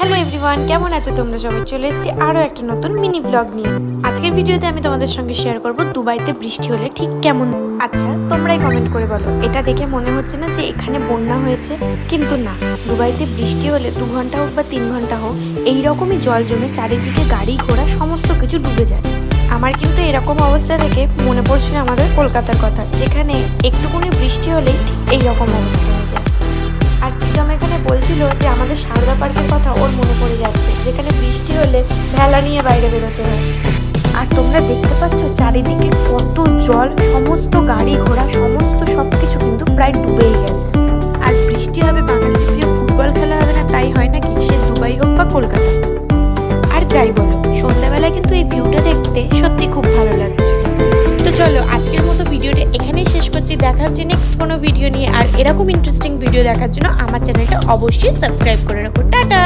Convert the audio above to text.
Hello everyone, কেমন আছো তোমরা সবাই? চলে এসেছি আরও একটা নতুন মিনি ব্লগ নিয়ে। আজকের ভিডিওতে আমি তোমাদের সঙ্গে শেয়ার করব দুবাইতে বৃষ্টি হলে ঠিক কেমন। আচ্ছা, তোমরাই কমেন্ট করে বলো, এটা দেখে মনে হচ্ছে না যে এখানে বন্যা হয়েছে? কিন্তু না, দুবাইতে বৃষ্টি হলে 2 ঘন্টা হোক বা 3 ঘন্টা হোক, এইরকমই জল জমে চারিদিকে গাড়ি ঘোড়া সমস্ত কিছু ডুবে যায়। আমার কিন্তু এরকম অবস্থা দেখে মনে পড়ছিল আমাদের কলকাতার কথা, যেখানে একটুখানি বৃষ্টি হলেই ঠিক এইরকম অবস্থা হয়ে যায়। আর প্রীতম এখানে বলছিল যে আমাদের সারদা পার্কের কথা ওর মনে পড়ে যাচ্ছে, যেখানে বৃষ্টি হলে ভেলা নিয়ে বাইরে বেরোতে হয়। আর তোমরা দেখতে পাচ্ছ চারিদিকে কত জল, সমস্ত গাড়ি ঘোড়া সমস্ত সবকিছু কিন্তু প্রায় ডুবেই গেছে। আর বৃষ্টি হবে, বাঙালির প্রিয় ফুটবল খেলা হবে না তাই হয় নাকি? সে দুবাই হোক বা কলকাতা। আর যাই বলো, সন্ধ্যাবেলায় কিন্তু এই ভিউটা দেখতে সত্যি খুব ভালো লাগছে। তো চলো, আজকের মতো ভিডিওটা এখানেই শেষ করছি। দেখা হচ্ছে নেক্সট কোনো ভিডিও নিয়ে। আর এরকম ইন্টারেস্টিং ভিডিও দেখার জন্য আমার চ্যানেলটা অবশ্যই সাবস্ক্রাইব করে রাখো। টাটা।